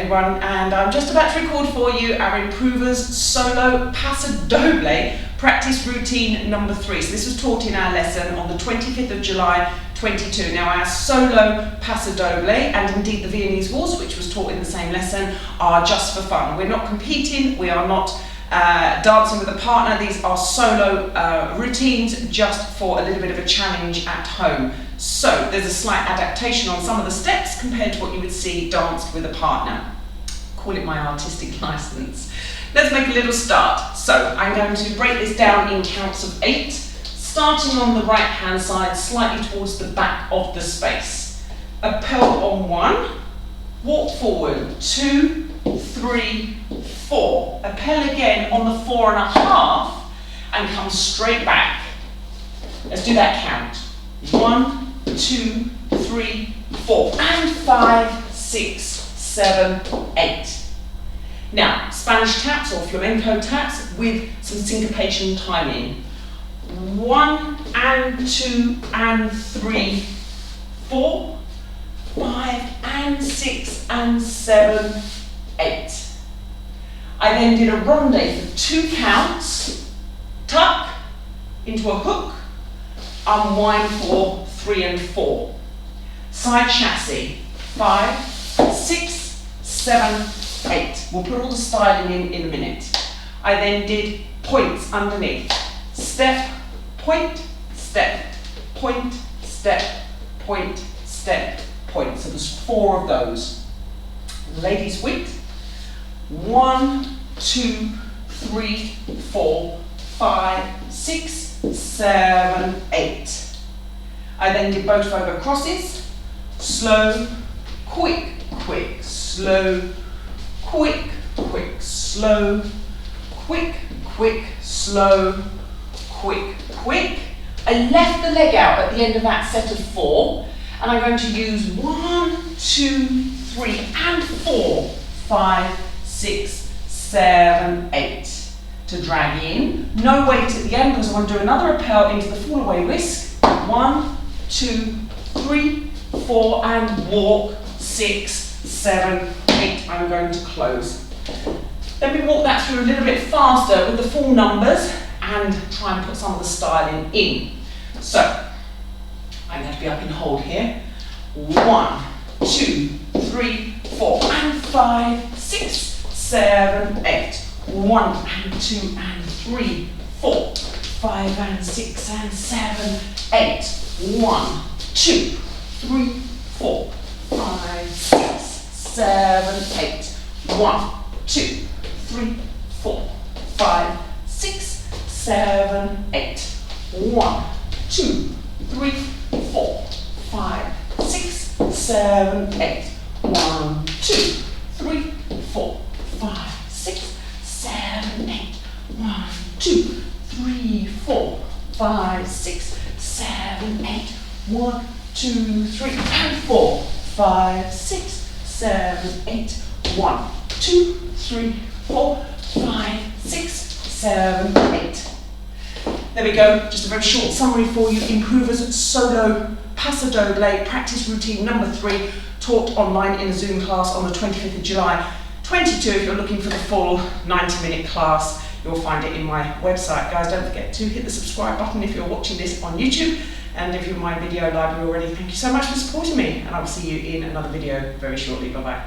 everyone, and I'm just about to record for you our Improvers Solo Paso Doble practice routine number 3. So this was taught in our lesson on the 25th of July 22. Now our solo Paso Doble and indeed the Viennese Waltz, which was taught in the same lesson, are just for fun. We're not competing, we are not dancing with a partner. These are solo routines just for a little bit of a challenge at home. So there's a slight adaptation on some of the steps compared to what you would see danced with a partner. Call it my artistic license. Let's make a little start. So I'm going to break this down in counts of 8, starting on the right hand side, slightly towards the back of the space. Appel on 1, walk forward, 2, 3, 4. Appel again on the 4.5 and come straight back. Let's do that count. 1, 2, 3, 4, and 5, 6, 7, 8. Now, Spanish taps or flamenco taps with some syncopation timing. 1 and 2 and 3, 4, 5 and 6 and 7, 8. I then did a ronde for 2 counts, tuck into a hook, unwind for 3 and 4. Side chassé, 5, 6, 7, 8. We'll put all the styling in a minute. I then did points underneath. Step, point, step, point, step, point, step, point. So there's 4 of those. Ladies with 1, 2, 3, 4, 5, 6, 7, 8. I then did both over crosses. Slow, quick, quick, slow, quick, quick, slow, quick, quick, slow, quick, quick. I left the leg out at the end of that set of 4, and I'm going to use 1, 2, 3, and 4, 5, 6, 7, 8 to drag in. No weight at the end because I want to do another appel into the fall away whisk. 1, 2, 3, 4, and walk. 6, 7, 8. I'm going to close. Let me walk that through a little bit faster with the full numbers and try and put some of the styling in. So I'm going to be up in hold here. 1, 2, 3, 4, and 5, 6, 7, 8. 1 and 2 and 3, 4, 5 and 6 and 7, 8. 1, 2, 3, 4, 5, 6, 7, 8. 1, 2, 3, 4, 5, 6, 7, 8. 1, 2, 3, 4, 5, 6, 7, 8. 1, 2, 3, 4, 5, 6, 7, 8. 1, 2, 3, 4, 5, 6, 7, 8. 1, 2, 3, and 4, 5, 6, 7, 8. 1, 2, 3, 4, 5, 6, 7, 8. There we go, just a very short summary for you. Improvers Solo Paso Doble practice routine number 3, taught online in a Zoom class on the 25th of July 22. If you're looking for the full 90-minute class, you'll find it in my website. Guys, don't forget to hit the subscribe button if you're watching this on YouTube. And if you're in my video library already, thank you so much for supporting me. And I will see you in another video very shortly. Bye-bye.